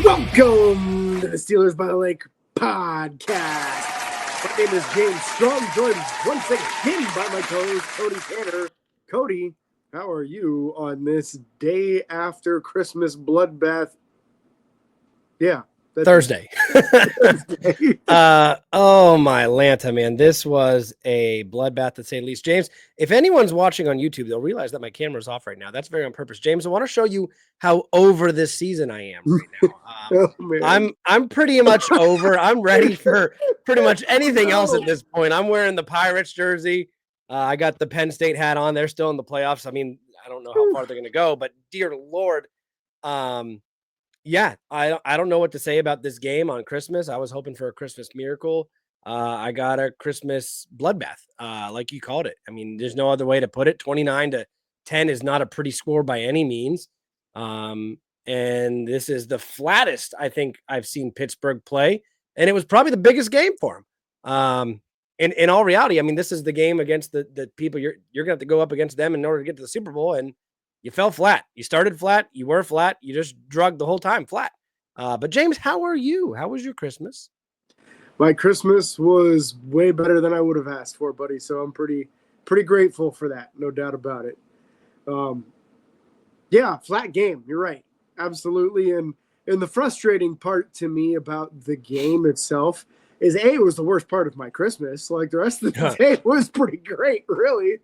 Welcome to the Steelers by the Lake podcast. My name is James Strong, joined once again by my co-host Cody Tanner. Cody, how are you on this day after Christmas bloodbath? Yeah. Thursday. Oh my Lanta, man. This was a bloodbath to say the least. James, if anyone's watching on YouTube, they'll realize that my camera's off right now. That's very on purpose. James, I want to show you how over this season I am right now. I'm pretty much over. I'm ready for pretty much anything else at this point. I'm wearing the Pirates jersey. I got the Penn State hat on. They're still in the playoffs. I mean, I don't know how far they're going to go, but dear Lord, yeah, I don't know what to say about this game on Christmas. I was hoping for a Christmas miracle. I got a Christmas bloodbath, like you called it. I mean, there's no other way to put it. 29-10 is not a pretty score by any means. And this is the flattest I think I've seen Pittsburgh play. And it was probably the biggest game for them. In all reality, I mean, this is the game against the people you're going to have to go up against them in order to get to the Super Bowl. And you fell flat. You started flat. You were flat. You just drugged the whole time flat. But James, how are you? How was your Christmas? My Christmas was way better than I would have asked for, buddy. So I'm pretty grateful for that. No doubt about it. Yeah, flat game. You're right. Absolutely. And the frustrating part to me about the game itself is it was the worst part of my Christmas. Like the rest of the day was pretty great, really.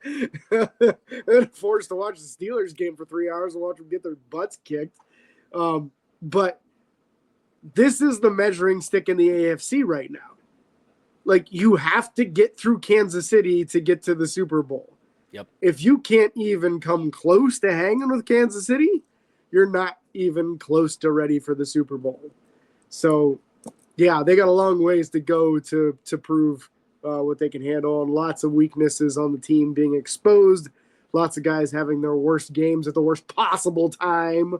And forced to watch the Steelers game for 3 hours and watch them get their butts kicked. But this is the measuring stick in the AFC right now. Like you have to get through Kansas City to get to the Super Bowl. Yep. If you can't even come close to hanging with Kansas City, you're not even close to ready for the Super Bowl. So, yeah, they got a long ways to go to prove what they can handle, and lots of weaknesses on the team being exposed. Lots of guys having their worst games at the worst possible time.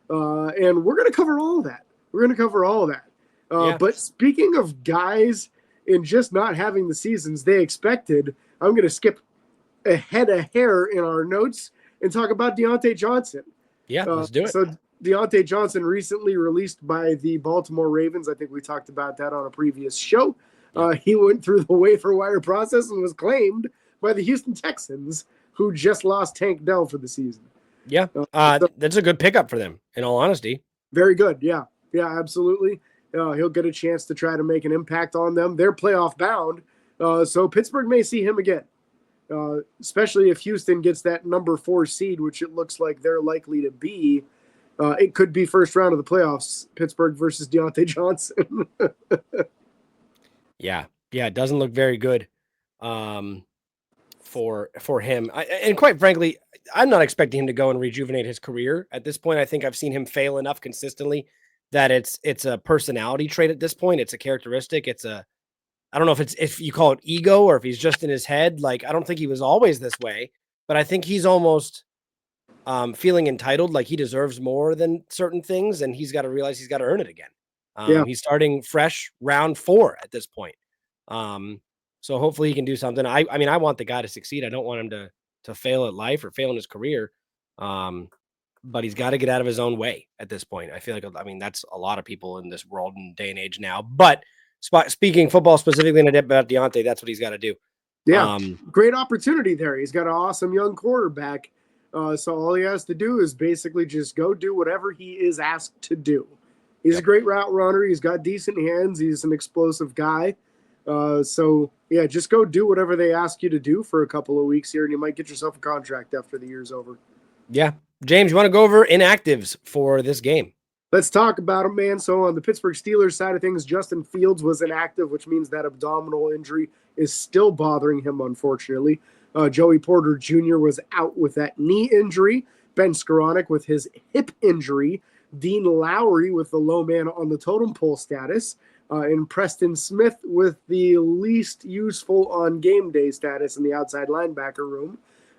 And we're going to cover all of that. But speaking of guys and just not having the seasons they expected, I'm going to skip ahead a hair in our notes and talk about Diontae Johnson. Yeah, let's do it. So Diontae Johnson recently released by the Baltimore Ravens. I think we talked about that on a previous show. He went through the waiver wire process and was claimed by the Houston Texans, who just lost Tank Dell for the season. Yeah, that's a good pickup for them, in all honesty. Very good, yeah. Yeah, absolutely. He'll get a chance to try to make an impact on them. They're playoff bound, so Pittsburgh may see him again, especially if Houston gets that number 4 seed, which it looks like they're likely to be. It could be first round of the playoffs, Pittsburgh versus Diontae Johnson. Yeah, it doesn't look very good for him. And quite frankly, I'm not expecting him to go and rejuvenate his career. At this point, I think I've seen him fail enough consistently that it's a personality trait at this point. It's a characteristic. I don't know if you call it ego or if he's just in his head. Like, I don't think he was always this way, but I think he's almost feeling entitled, like he deserves more than certain things, and he's got to realize he's got to earn it again. He's starting fresh round 4 at this point. So hopefully he can do something. I mean, I want the guy to succeed. I don't want him to fail at life or fail in his career. But he's got to get out of his own way at this point. I feel like, I mean, that's a lot of people in this world and day and age now. But speaking football specifically about Diontae, that's what he's got to do. Yeah, great opportunity there. He's got an awesome young quarterback. So all he has to do is basically just go do whatever he is asked to do. He's a great route runner. He's got decent hands. He's an explosive guy. So, yeah, just go do whatever they ask you to do for a couple of weeks here, and you might get yourself a contract after the year's over. Yeah. James, you want to go over inactives for this game? Let's talk about them, man. So on the Pittsburgh Steelers side of things, Justin Fields was inactive, which means that abdominal injury is still bothering him, unfortunately. Joey Porter Jr. was out with that knee injury. Ben Skoranek with his hip injury. Dean Lowry with the low man on the totem pole status. And Preston Smith with the least useful on game day status in the outside linebacker room,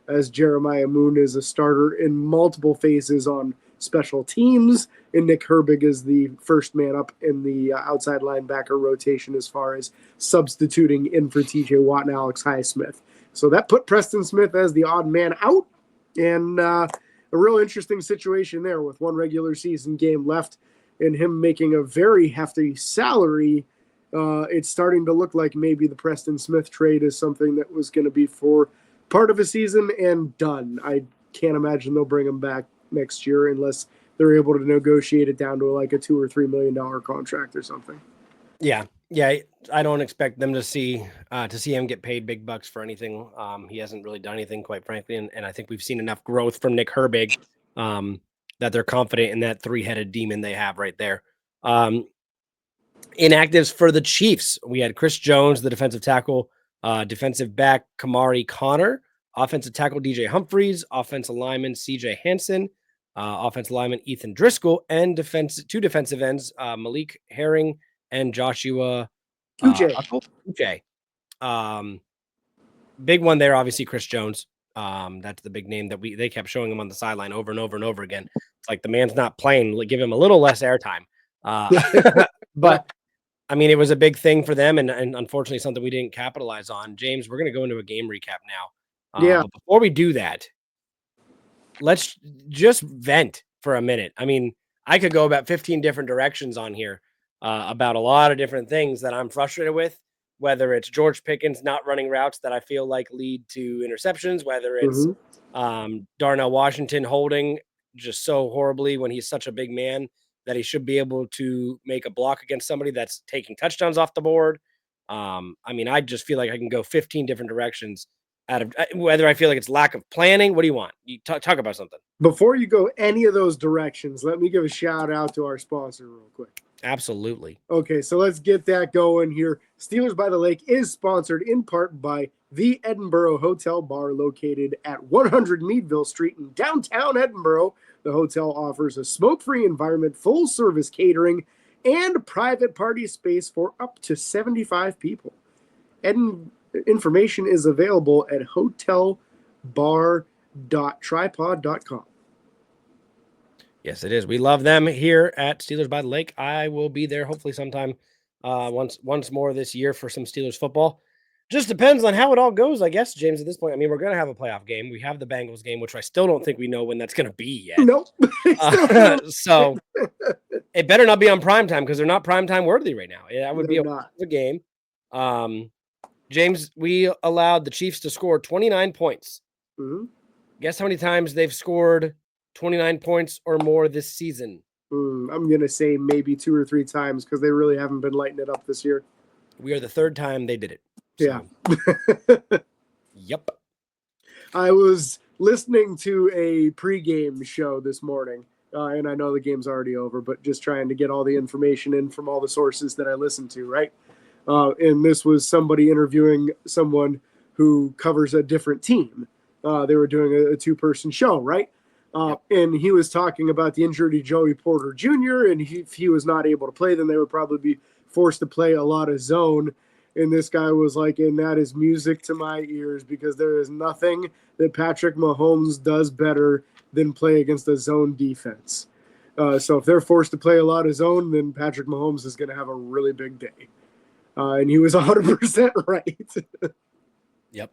as Jeremiah Moon is a starter in multiple phases on special teams, and Nick Herbig is the first man up in the outside linebacker rotation as far as substituting in for TJ Watt and Alex Highsmith. So that put Preston Smith as the odd man out, and a real interesting situation there with one regular season game left and him making a very hefty salary. It's starting to look like maybe the Preston Smith trade is something that was going to be for part of a season and done. I can't imagine they'll bring him back next year unless they're able to negotiate it down to like a $2 or $3 million contract or something. Yeah. I don't expect them to see him get paid big bucks for anything. He hasn't really done anything, quite frankly, and I think we've seen enough growth from Nick Herbig that they're confident in that three-headed demon they have right there. Inactives for the Chiefs, we had Chris Jones, the defensive tackle, defensive back Kamari Connor, offensive tackle DJ Humphreys, offensive lineman CJ Hansen, offensive lineman Ethan Driscoll, and two defensive ends Malik Herring and Joshua Uche. Big one there, obviously Chris Jones. That's the big name that they kept showing him on the sideline over and over and over again. It's like the man's not playing. Give him a little less airtime. But I mean, it was a big thing for them, and unfortunately something we didn't capitalize on. James, we're going to go into a game recap now. Yeah. But before we do that, let's just vent for a minute. I mean, I could go about 15 different directions on here about a lot of different things that I'm frustrated with, whether it's George Pickens not running routes that I feel like lead to interceptions, whether it's Darnell Washington holding just so horribly when he's such a big man that he should be able to make a block against somebody that's taking touchdowns off the board. I mean, I just feel like I can go 15 different directions out of whether I feel like it's lack of planning. What do you want? You talk about something. Before you go any of those directions, let me give a shout out to our sponsor real quick. Absolutely. Okay, so let's get that going here. Steelers by the Lake is sponsored in part by the Edinburgh Hotel Bar located at 100 Meadville Street in downtown Edinburgh. The hotel offers a smoke-free environment, full-service catering, and private party space for up to 75 people. Information is available at hotelbar.tripod.com. Yes, it is. We love them here at Steelers by the Lake. I will be there hopefully sometime once more this year for some Steelers football. Just depends on how it all goes, I guess, James, at this point. I mean, we're going to have a playoff game. We have the Bengals game, which I still don't think we know when that's going to be yet. Nope. So it better not be on primetime because they're not primetime worthy right now. That would be a game. James, we allowed the Chiefs to score 29 points. Mm-hmm. Guess how many times they've scored 29 points or more this season? I'm going to say maybe 2 or 3 times because they really haven't been lighting it up this year. We are the third time they did it. So. Yeah. Yep. I was listening to a pregame show this morning, and I know the game's already over, but just trying to get all the information in from all the sources that I listen to, right? And this was somebody interviewing someone who covers a different team. They were doing a 2-person show, right? And he was talking about the injury to Joey Porter Jr., and if he was not able to play, then they would probably be forced to play a lot of zone. And this guy was like, and that is music to my ears because there is nothing that Patrick Mahomes does better than play against a zone defense. So if they're forced to play a lot of zone, then Patrick Mahomes is going to have a really big day. And he was 100% right. Yep.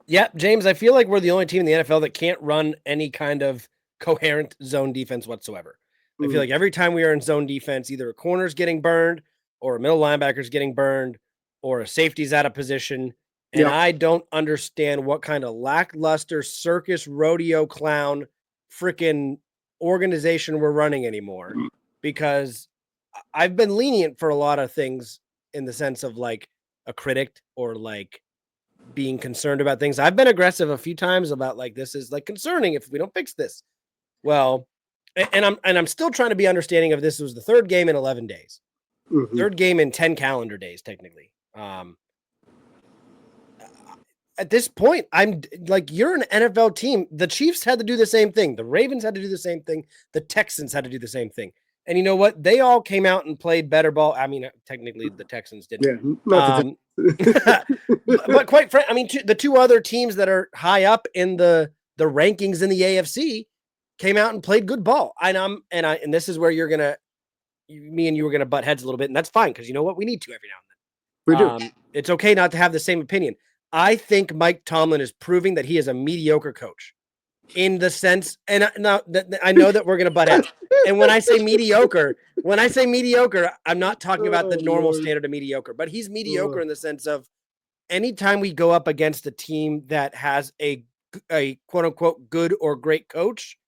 Yeah, James, I feel like we're the only team in the NFL that can't run any kind of coherent zone defense whatsoever. I feel like every time we are in zone defense, either a corner's getting burned or a middle linebacker's getting burned or a safety's out of position. And I don't understand what kind of lackluster circus rodeo clown freaking organization we're running anymore, because I've been lenient for a lot of things in the sense of like a critic or like being concerned about things. I've been aggressive a few times about like, this is like concerning if we don't fix this. Well, and I'm still trying to be understanding of this. Was the third game in 11 days. Third game in 10 calendar days, technically. At this point, I'm like, you're an NFL team. The Chiefs had to do the same thing. The Ravens had to do the same thing. The Texans had to do the same thing. And you know what? They all came out and played better ball. I mean, technically the Texans didn't. Yeah, not But quite frankly, I mean, the two other teams that are high up in the rankings in the AFC came out and played good ball. And this is where me and you were gonna butt heads a little bit, and that's fine because you know what? We need to every now and then. We do. It's okay not to have the same opinion. I think Mike Tomlin is proving that he is a mediocre coach in the sense, and now I know that we're going to butt heads. And when I say mediocre, I'm not talking about the normal standard of mediocre, but he's mediocre in the sense of anytime we go up against a team that has a quote unquote good or great coach,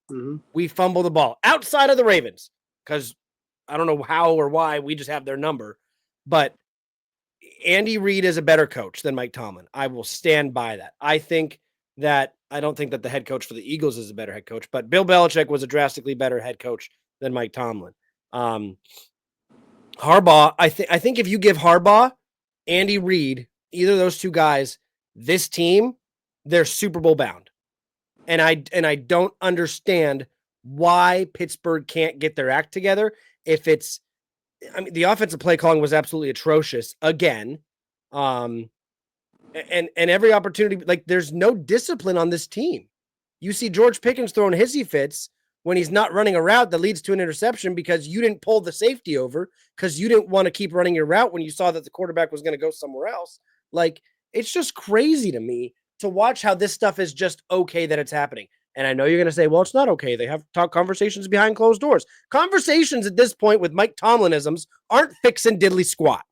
we fumble the ball outside of the Ravens because I don't know how or why we just have their number, but Andy Reid is a better coach than Mike Tomlin. I will stand by that. I don't think that the head coach for the Eagles is a better head coach, but Bill Belichick was a drastically better head coach than Mike Tomlin. Harbaugh, I think if you give Harbaugh, Andy Reid, either of those two guys, this team, they're Super Bowl bound. And I don't understand why Pittsburgh can't get their act together. The offensive play calling was absolutely atrocious again. And every opportunity, like there's no discipline on this team. You see George Pickens throwing hissy fits when he's not running a route that leads to an interception because you didn't pull the safety over because you didn't want to keep running your route when you saw that the quarterback was going to go somewhere else. Like, it's just crazy to me to watch how this stuff is just okay that it's happening. And I know you're going to say, well, it's not okay. They have talk conversations behind closed doors. Conversations at this point with Mike Tomlinisms aren't fixing diddly squat.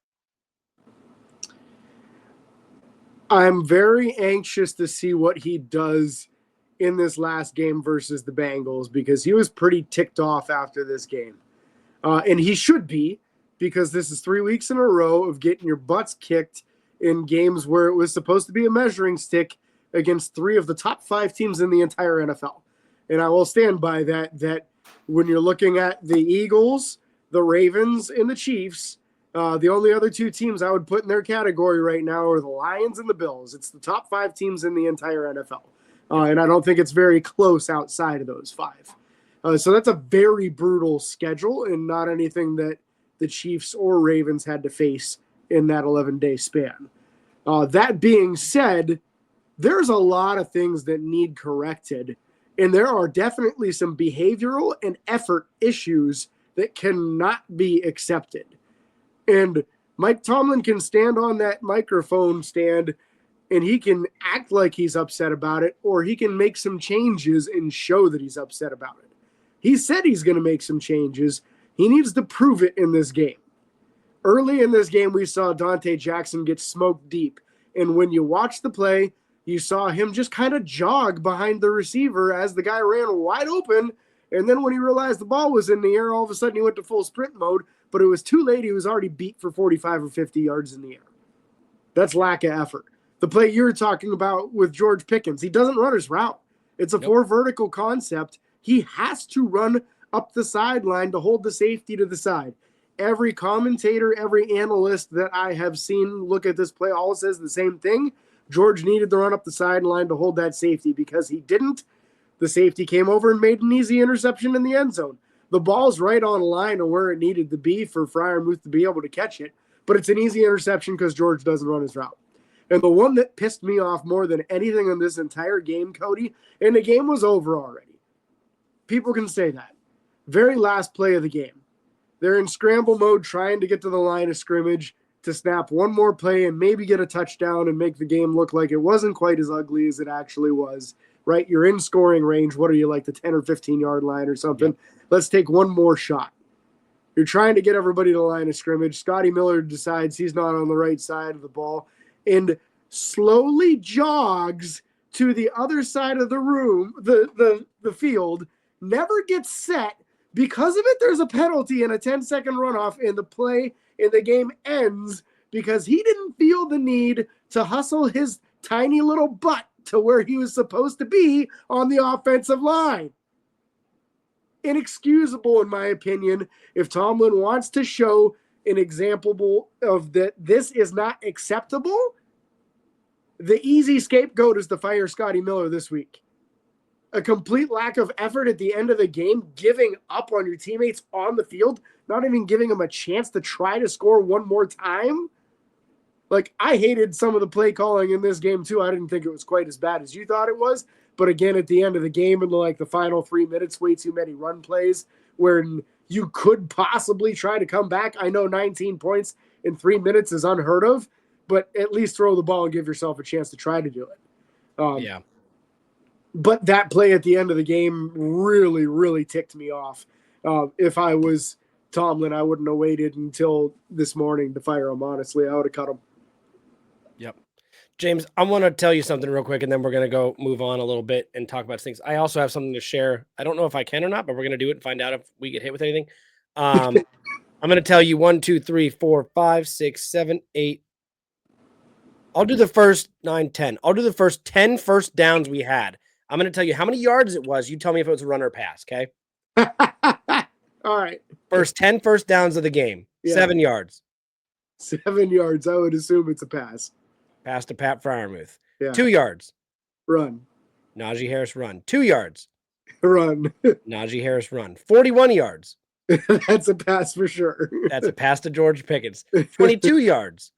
I'm very anxious to see what he does in this last game versus the Bengals because he was pretty ticked off after this game. And he should be, because this is 3 weeks in a row of getting your butts kicked in games where it was supposed to be a measuring stick against 3 of the top 5 teams in the entire NFL. And I will stand by that when you're looking at the Eagles, the Ravens, and the Chiefs, the only other 2 teams I would put in their category right now are the Lions and the Bills. It's the top 5 teams in the entire NFL. And I don't think it's very close outside of those 5. So that's a very brutal schedule and not anything that the Chiefs or Ravens had to face in that 11-day span. That being said, there's a lot of things that need corrected, and there are definitely some behavioral and effort issues that cannot be accepted. And Mike Tomlin can stand on that microphone stand and he can act like he's upset about it, or he can make some changes and show that he's upset about it. He said he's going to make some changes. He needs to prove it in this game. Early in this game, we saw Dante Jackson get smoked deep. And when you watch the play, you saw him just kind of jog behind the receiver as the guy ran wide open. And then when he realized the ball was in the air, all of a sudden he went to full sprint mode. But it was too late. He was already beat for 45 or 50 yards in the air. That's lack of effort. The play you were talking about with George Pickens, he doesn't run his route. It's a 4 vertical concept. He has to run up the sideline to hold the safety to the side. Every commentator, every analyst that I have seen look at this play all says the same thing. George needed to run up the sideline to hold that safety. Because he didn't, the safety came over and made an easy interception in the end zone. The ball's right on line of where it needed to be for Freiermuth to be able to catch it, but it's an easy interception because George doesn't run his route. And the one that pissed me off more than anything in this entire game, Cody, and the game was over already. People can say that. Very last play of the game. They're in scramble mode trying to get to the line of scrimmage to snap one more play and maybe get a touchdown and make the game look like it wasn't quite as ugly as it actually was, right? You're in scoring range. What are you, like the 10 or 15-yard line or something? Yep. Let's take one more shot. You're trying to get everybody to the line of scrimmage. Scotty Miller decides he's not on the right side of the ball and slowly jogs to the other side of the room, the field, never gets set. Because of it, there's a penalty and a 10-second runoff, and the play in the game ends because he didn't feel the need to hustle his tiny little butt to where he was supposed to be on the offensive line. Inexcusable, in my opinion, if Tomlin wants to show an example of that this is not acceptable. The easy scapegoat is to fire Scotty Miller this week. a complete lack of effort at the end of the game, giving up on your teammates on the field, not even giving them a chance to try to score one more time. Like, I hated some of the play calling in this game too. I didn't think it was quite as bad as you thought it was. But again, at the end of the game, in the final 3 minutes, way too many run plays where you could possibly try to come back. I know 19 points in 3 minutes is unheard of, but at least throw the ball and give yourself a chance to try to do it. Yeah. But that play at the end of the game really, really ticked me off. If I was Tomlin, I wouldn't have waited until this morning to fire him, honestly. I would have cut him. Yep. James, I want to tell you something real quick, and then we're going to go move on a little bit and talk about things. I also have something to share. I don't know if I can or not, but we're going to do it and find out if we get hit with anything. I'm going to tell you 1, 2, 3, 4, 5, 6, 7, 8. I'll do the first 9, 10. I'll do the first 10 first downs we had. I'm going to tell you how many yards it was. You tell me if it was a run or pass, okay? All right. First 10 first downs of the game. Yeah. 7 yards. 7 yards. I would assume it's a pass. Pass to Pat Freiermuth. Yeah. 2 yards. Run. Najee Harris run. 2 yards. Run. Najee Harris run. 41 yards. That's a pass for sure. That's a pass to George Pickens. 22 yards.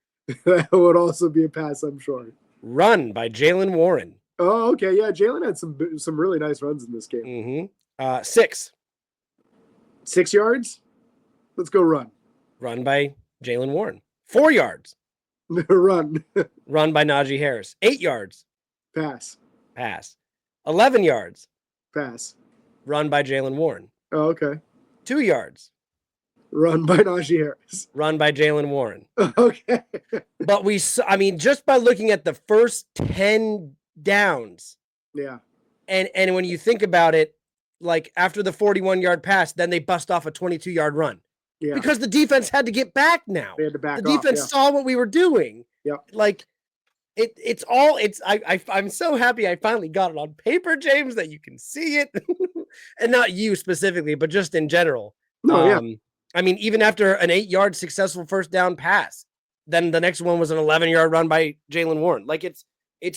That would also be a pass, I'm sure. Run by Jaylen Warren. Oh, okay. Yeah, Jaylen had some really nice runs in this game. 6. 6 yards? Let's go run. Run by Jaylen Warren. 4 yards. Run. Run by Najee Harris. 8 yards. Pass. Pass. 11 yards. Pass. Run by Jaylen Warren. Oh, okay. 2 yards. Run by Najee Harris. Run by Jaylen Warren. Okay. But just by looking at the first 10 downs. Yeah. And when you think about it, like after the 41-yard pass, then they bust off a 22-yard run. Yeah. Because the defense had to get back now. They had to back the defense saw what we were doing. Yep. Like I'm so happy I finally got it on paper, James, that you can see it. And not you specifically, but just in general. No, yeah. I mean, even after an 8-yard successful first down pass, then the next one was an 11-yard run by Jaylen Warren. Like it's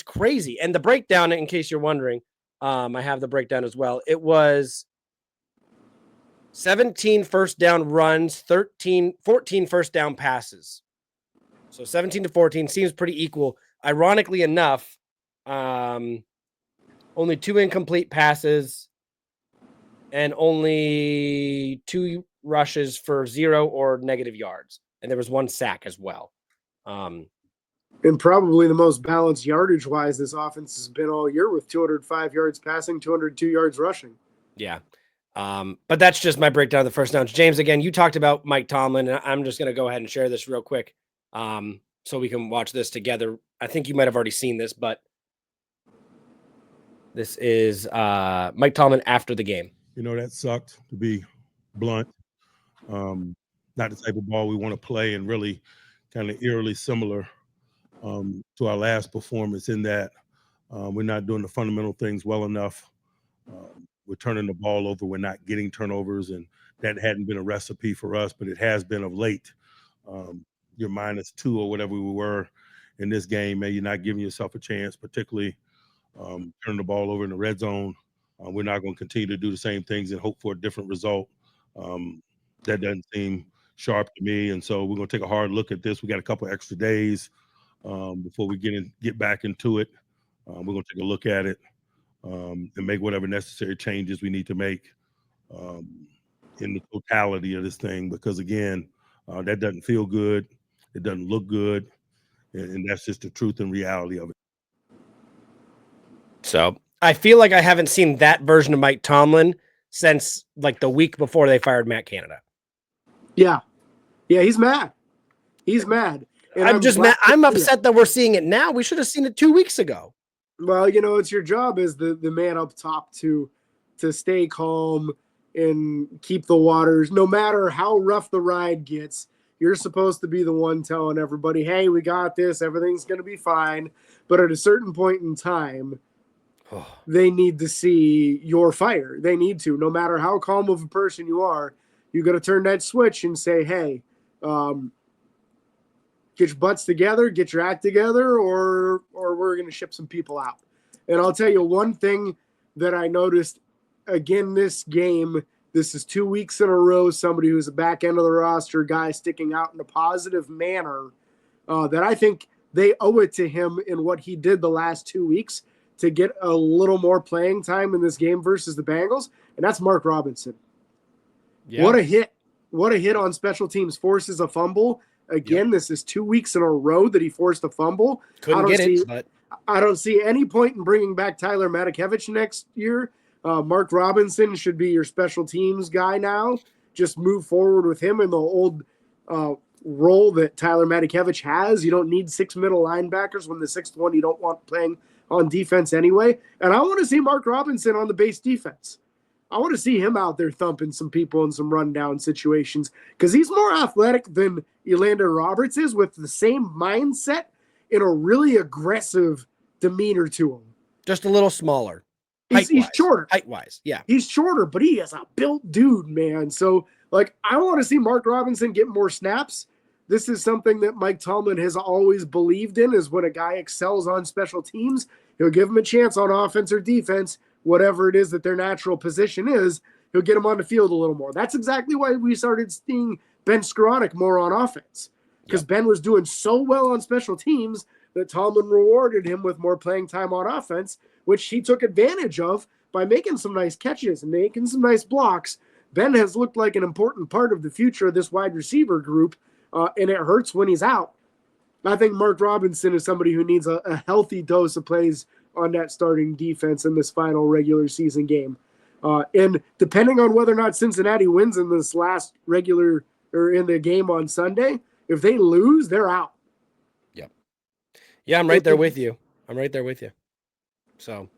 crazy. And the breakdown, in case you're wondering, I have the breakdown as well. It was 17 first down runs, 14 first down passes. So 17 to 14 seems pretty equal. Ironically enough, only 2 incomplete passes and only 2 rushes for 0 or negative yards. And there was 1 sack as well. And probably the most balanced yardage-wise this offense has been all year, with 205 yards passing, 202 yards rushing. Yeah. But that's just my breakdown of the first downs. James, again, you talked about Mike Tomlin, and I'm just going to go ahead and share this real quick so we can watch this together. I think you might have already seen this, but this is Mike Tomlin after the game. You know, that sucked, to be blunt. Not the type of ball we want to play, and really kind of eerily similar to our last performance in that we're not doing the fundamental things well enough. We're turning the ball over. We're not getting turnovers, and that hadn't been a recipe for us, but it has been of late. You're -2 or whatever we were in this game, and you're not giving yourself a chance, particularly turning the ball over in the red zone. We're not going to continue to do the same things and hope for a different result. That doesn't seem sharp to me, and so we're going to take a hard look at this. We got a couple extra days before we get back into it. We're going to take a look at it and make whatever necessary changes we need to make in the totality of this thing, because again, that doesn't feel good. It doesn't look good. And that's just the truth and reality of it. So I feel like I haven't seen that version of Mike Tomlin since like the week before they fired Matt Canada. Yeah. Yeah, he's mad. He's mad. And I'm just mad. I'm upset that we're seeing it now. We should have seen it 2 weeks ago. Well, you know, it's your job as the man up top to stay calm and keep the waters. No matter how rough the ride gets, you're supposed to be the one telling everybody, hey, we got this. Everything's going to be fine. But at a certain point in time, they need to see your fire. They need to. No matter how calm of a person you are, you got to turn that switch and say, hey, get your butts together, get your act together, or we're going to ship some people out. And I'll tell you one thing that I noticed again this game. This is 2 weeks in a row. Somebody who's a back end of the roster guy sticking out in a positive manner that I think they owe it to him in what he did the last 2 weeks to get a little more playing time in this game versus the Bengals. And that's Mark Robinson. Yeah. What a hit. What a hit on special teams. Forces a fumble. Again, This is 2 weeks in a row that he forced a fumble. Couldn't get it, but I don't see any point in bringing back Tyler Matakevich next year. Mark Robinson should be your special teams guy now. Just move forward with him in the old role that Tyler Matakevich has. You don't need 6 middle linebackers when the 6th one you don't want playing on defense anyway. And I want to see Mark Robinson on the base defense. I want to see him out there thumping some people in some rundown situations because he's more athletic than Elandon Roberts is, with the same mindset and a really aggressive demeanor to him. just a little smaller. He's shorter. Height-wise, yeah. He's shorter, but he is a built dude, man. So, I want to see Mark Robinson get more snaps. This is something that Mike Tomlin has always believed in, is when a guy excels on special teams, he'll give him a chance on offense or defense, whatever it is that their natural position is, he'll get him on the field a little more. That's exactly why we started seeing Ben Skoranek more on offense, because Ben was doing so well on special teams that Tomlin rewarded him with more playing time on offense, which he took advantage of by making some nice catches and making some nice blocks. Ben has looked like an important part of the future of this wide receiver group, and it hurts when he's out. I think Mark Robinson is somebody who needs a healthy dose of plays on that starting defense in this final regular season game. And depending on whether or not Cincinnati wins in this last regular or in the game on Sunday, if they lose, they're out. Yeah, I'm right there with you. So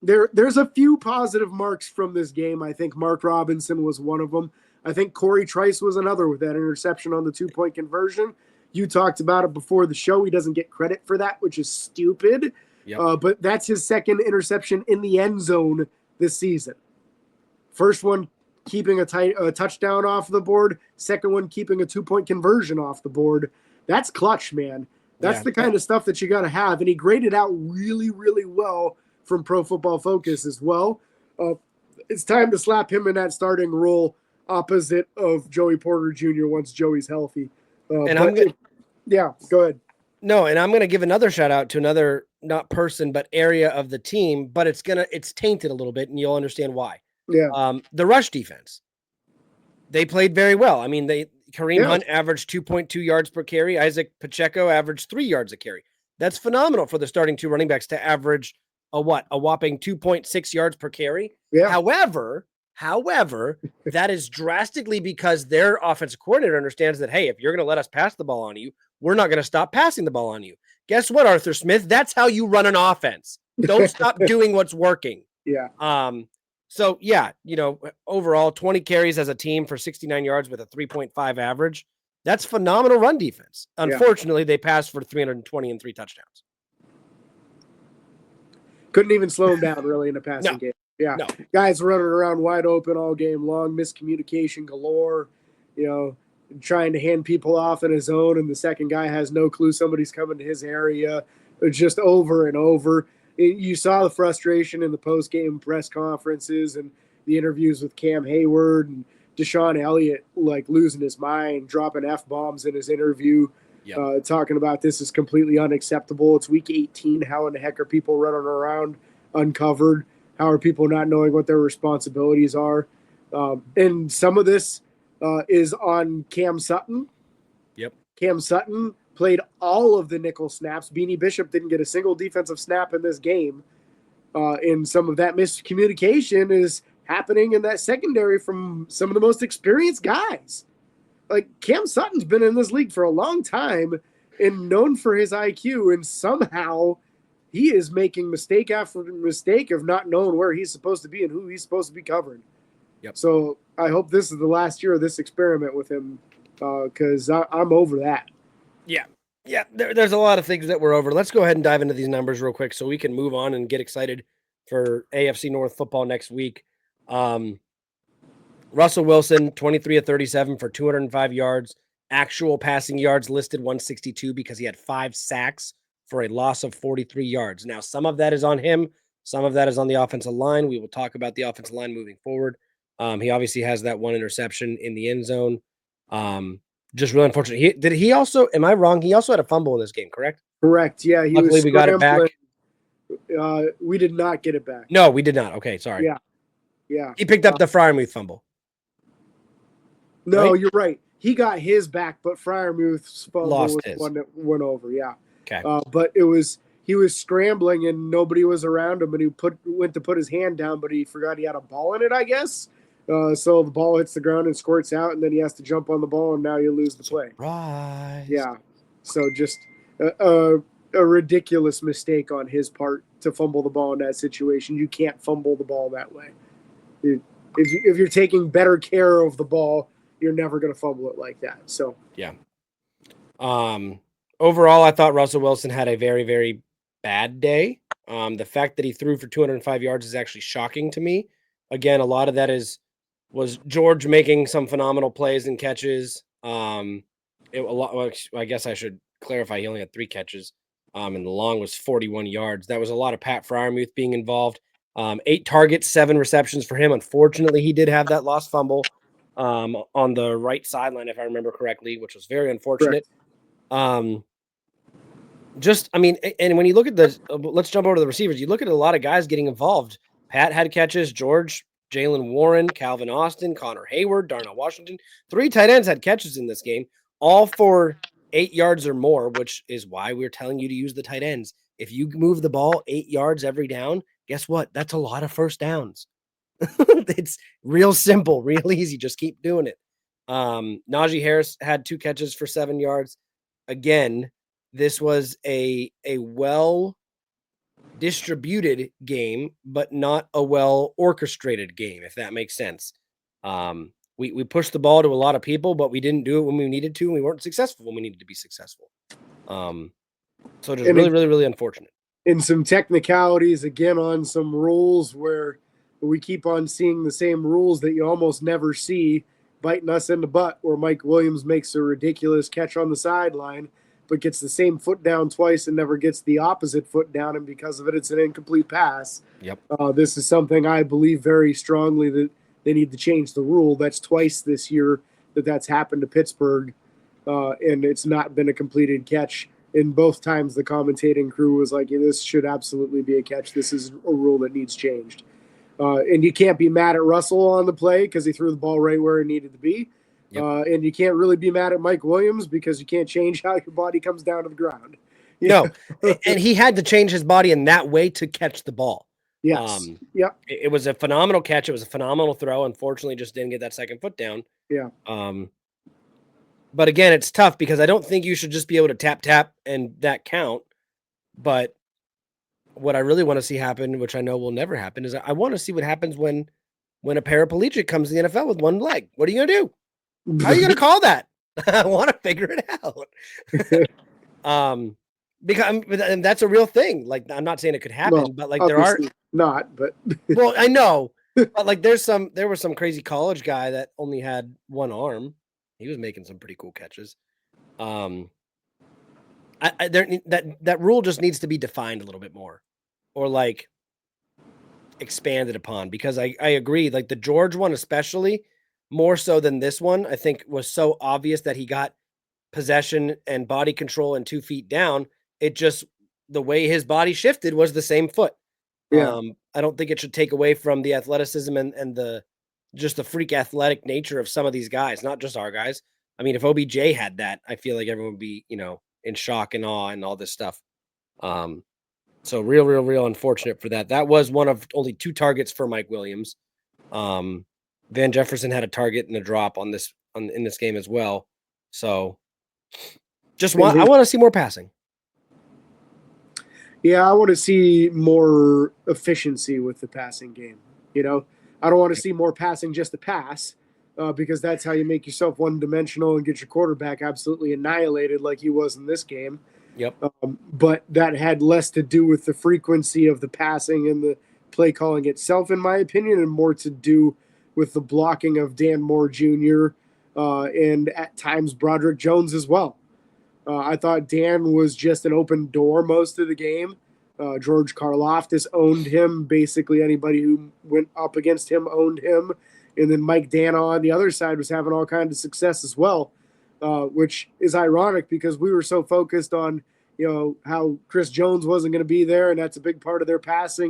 there's a few positive marks from this game. I think Mark Robinson was one of them. I think Corey Trice was another with that interception on the 2-point conversion. You talked about it before the show. He doesn't get credit for that, which is stupid. But that's his second interception in the end zone this season. First one, keeping a touchdown off the board. Second one, keeping a 2-point conversion off the board. That's clutch, man. That's the kind of stuff that you got to have. And he graded out really, really well from Pro Football Focus as well. It's time to slap him in that starting role opposite of Joey Porter Jr. once Joey's healthy. Go ahead. No, and I'm going to give another shout out to another, not person, but area of the team, but it's tainted a little bit, and you'll understand why. The rush defense. They played very well. I mean, Kareem Hunt averaged 2.2 yards per carry. Isaac Pacheco averaged 3 yards a carry. That's phenomenal for the starting two running backs to average a whopping 2.6 yards per carry. However, that is drastically because their offensive coordinator understands that, hey, if you're going to let us pass the ball on you, we're not going to stop passing the ball on you. Guess what, Arthur Smith? That's how you run an offense. Don't stop doing what's working. So, overall, 20 carries as a team for 69 yards with a 3.5 average. That's phenomenal run defense. Unfortunately, they passed for 320 and 3 touchdowns. Couldn't even slow him down, really, in a passing game. Guys running around wide open all game long, miscommunication galore, trying to hand people off in his zone, and the second guy has no clue somebody's coming to his area. It's just over and over. You saw the frustration in the post-game press conferences and the interviews with Cam Hayward and Deshaun Elliott, losing his mind, dropping F-bombs in his interview, talking about this is completely unacceptable. It's week 18. How in the heck are people running around uncovered? How are people not knowing what their responsibilities are? And some of this is on Cam Sutton. Cam Sutton played all of the nickel snaps. Beanie Bishop didn't get a single defensive snap in this game. And some of that miscommunication is happening in that secondary from some of the most experienced guys. Cam Sutton's been in this league for a long time and known for his IQ, and somehow he is making mistake after mistake of not knowing where he's supposed to be and who he's supposed to be covering. So I hope this is the last year of this experiment with him, because I'm over that. There's a lot of things that we're over. Let's go ahead and dive into these numbers real quick so we can move on and get excited for AFC North football next week. Russell Wilson, 23 of 37 for 205 yards. Actual passing yards listed 162 because he had 5 sacks for a loss of 43 yards. Now, some of that is on him. Some of that is on the offensive line. We will talk about the offensive line moving forward. He obviously has that one interception in the end zone. Just really unfortunate. He also, am I wrong? He also had a fumble in this game, correct? Correct. Yeah, he Luckily, was we got it back. We did not get it back. No, we did not. Okay, sorry. Yeah. He picked up the Freiermuth fumble. No, right? You're right. He got his back, but Freiermuth's fumble Lost was his. one that went over. Yeah. Okay. But he was scrambling and nobody was around him, and he went to put his hand down, but he forgot he had a ball in it, I guess. So the ball hits the ground and squirts out, and then he has to jump on the ball, and now you lose the play. Right. Yeah. So just a ridiculous mistake on his part to fumble the ball in that situation. You can't fumble the ball that way. If you're taking better care of the ball, you're never going to fumble it like that. So yeah. Overall, I thought Russell Wilson had a very, very bad day. The fact that he threw for 205 yards is actually shocking to me. Again, a lot of that was George making some phenomenal plays and catches. I guess I should clarify. He only had 3 catches. And the long was 41 yards. That was a lot of Pat Freiermuth being involved. 8 targets, 7 receptions for him. Unfortunately, he did have that lost fumble on the right sideline, if I remember correctly, which was very unfortunate. Correct. And when you look at let's jump over to the receivers. You look at a lot of guys getting involved. Pat had catches, George, Jaylen Warren, Calvin Austin, Connor Hayward, Darnell Washington. 3 tight ends had catches in this game, all for 8 yards or more, which is why we're telling you to use the tight ends. If you move the ball 8 yards every down, guess what? That's a lot of first downs. It's real simple, real easy. Just keep doing it. Najee Harris had 2 catches for 7 yards. Again, this was a well distributed game, but not a well orchestrated game, if that makes sense. We pushed the ball to a lot of people, but we didn't do it when we needed to, and we weren't successful when we needed to be successful. So just really, really, really unfortunate. In some technicalities, again, on some rules where we keep on seeing the same rules that you almost never see biting us in the butt, where Mike Williams makes a ridiculous catch on the sideline, but gets the same foot down twice and never gets the opposite foot down, and because of it, it's an incomplete pass. Yep. This is something I believe very strongly that they need to change the rule. That's twice this year that's happened to Pittsburgh, and it's not been a completed catch. And both times the commentating crew was like, this should absolutely be a catch. This is a rule that needs changed. And you can't be mad at Russell on the play because he threw the ball right where it needed to be. Yep. And you can't really be mad at Mike Williams because you can't change how your body comes down to the ground. No, and he had to change his body in that way to catch the ball. Yes. Yep. It was a phenomenal catch. It was a phenomenal throw. Unfortunately, just didn't get that second foot down. Yeah. But again, it's tough because I don't think you should just be able to tap and that count. But what I really want to see happen, which I know will never happen, is I want to see what happens when a paraplegic comes to the NFL with one leg. What are you going to do? How are you going to call that? I want to figure it out. Because and that's a real thing. Like, I'm not saying it could happen, but like there are not, but well, I know, but like there was some crazy college guy that only had one arm. He was making some pretty cool catches. That rule just needs to be defined a little bit more, or like expanded upon, because I agree. Like the George one, especially more so than this one, I think was so obvious that he got possession and body control and 2 feet down. It just, the way his body shifted was the same foot. Yeah. I don't think it should take away from the athleticism and the freak athletic nature of some of these guys, not just our guys. I mean, if OBJ had that, I feel like everyone would be, in shock and awe and all this stuff. So real unfortunate for that. That was one of only 2 targets for Mike Williams. Van Jefferson had a target and a drop in this game as well. So I want to see more passing. Yeah, I want to see more efficiency with the passing game. I don't want to see more passing just to pass, because that's how you make yourself one-dimensional and get your quarterback absolutely annihilated like he was in this game. Yep. But that had less to do with the frequency of the passing and the play calling itself, in my opinion, and more to do with the blocking of Dan Moore Jr. And at times Broderick Jones as well. I thought Dan was just an open door most of the game. George Karlaftis owned him. Basically, anybody who went up against him owned him. And then Mike Dana on the other side was having all kinds of success as well, which is ironic because we were so focused on, how Chris Jones wasn't going to be there, and that's a big part of their pass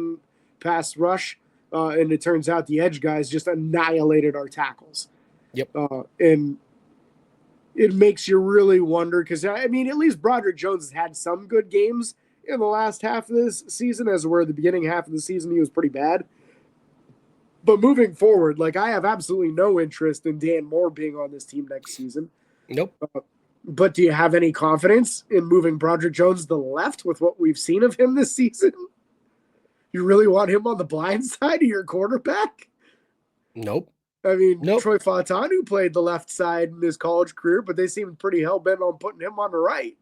rush. And it turns out the edge guys just annihilated our tackles. Yep. And it makes you really wonder because, at least Broderick Jones has had some good games in the last half of this season, as where the beginning half of the season he was pretty bad. But moving forward, I have absolutely no interest in Dan Moore being on this team next season. Nope. But do you have any confidence in moving Broderick Jones to the left with what we've seen of him this season? You really want him on the blind side of your quarterback? Nope. Nope. Troy Fautanu played the left side in his college career, but they seemed pretty hell-bent on putting him on the right.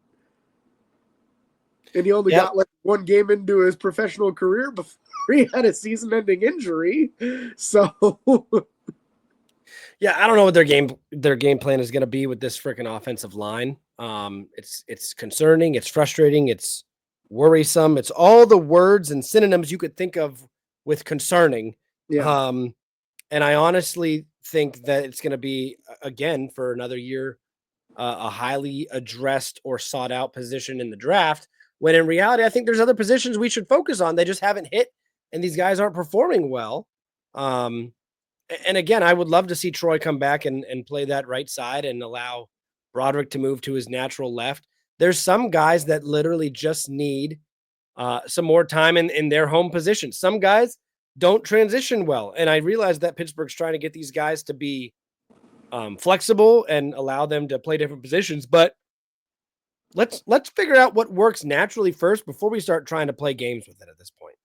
And he only got one game into his professional career before he had a season-ending injury. So, yeah, I don't know what their game plan is going to be with this freaking offensive line. It's concerning, it's frustrating, it's worrisome. It's all the words and synonyms you could think of with concerning. Yeah. And I honestly think that it's going to be, again, for another year, a highly addressed or sought out position in the draft. When in reality, I think there's other positions we should focus on. They just haven't hit, and these guys aren't performing well. And again, I would love to see Troy come back and play that right side and allow Broderick to move to his natural left. There's some guys that literally just need some more time in their home position. Some guys don't transition well. And I realize that Pittsburgh's trying to get these guys to be flexible and allow them to play different positions. But let's figure out what works naturally first before we start trying to play games with it at this point.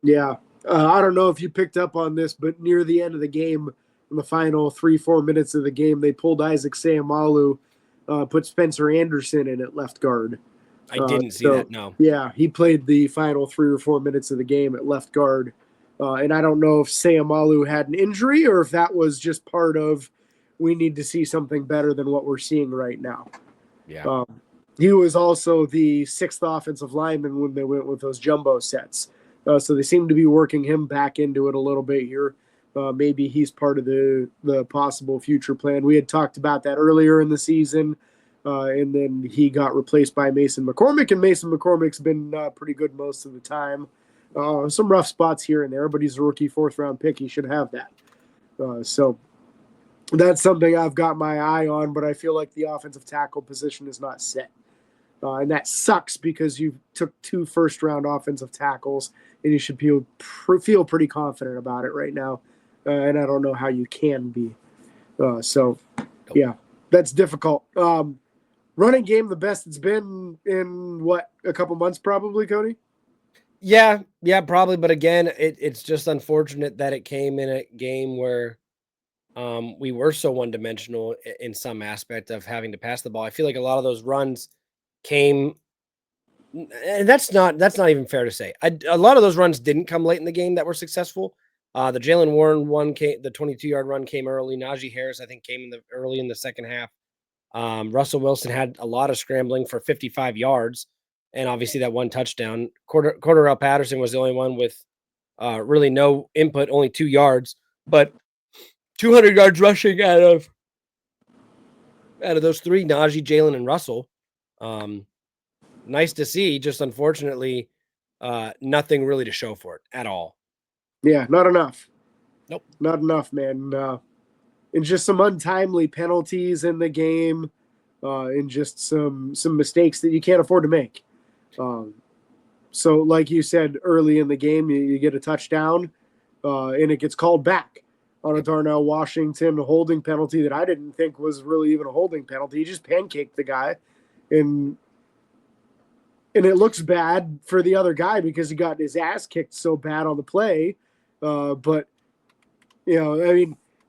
Yeah. I don't know if you picked up on this, but near the end of the game, in the final 3-4 minutes of the game, they pulled Isaac Seumalo, put Spencer Anderson in at left guard. I didn't see that, no. Yeah, he played the final 3 or 4 minutes of the game at left guard. And I don't know if Seumalo had an injury or if that was just part of we need to see something better than what we're seeing right now. Yeah. He was also the 6th offensive lineman when they went with those jumbo sets. So they seem to be working him back into it a little bit here. Maybe he's part of the possible future plan. We had talked about that earlier in the season, and then he got replaced by Mason McCormick, and Mason McCormick's been pretty good most of the time. Some rough spots here and there, but he's a rookie 4th-round pick. He should have that. So that's something I've got my eye on, but I feel like the offensive tackle position is not set. And that sucks because you took 2 first-round offensive tackles, and you should feel pretty confident about it right now. And I don't know how you can be. Yeah, that's difficult. Running game, the best it's been in, a couple months probably, Cody? Yeah, probably. But again, it's just unfortunate that it came in a game where we were so one-dimensional in some aspect of having to pass the ball. I feel like a lot of those runs came, and that's not even fair to say. A lot of those runs didn't come late in the game that were successful. The Jaylen Warren one came, the 22-yard run came early. Najee Harris, I think, came early in the second half. Russell Wilson had a lot of scrambling for 55 yards, and obviously that one touchdown. Cordarrelle Patterson was the only one with really no input, only 2 yards, but 200 yards rushing out of those 3, Najee, Jaylen, and Russell. Nice to see. Just unfortunately, nothing really to show for it at all. Yeah, not enough. Nope. Not enough, man. And just some untimely penalties in the game, and just some mistakes that you can't afford to make. So like you said early in the game, you get a touchdown, and it gets called back on a Darnell Washington holding penalty that I didn't think was really even a holding penalty. He just pancaked the guy, and it looks bad for the other guy because he got his ass kicked so bad on the play. But,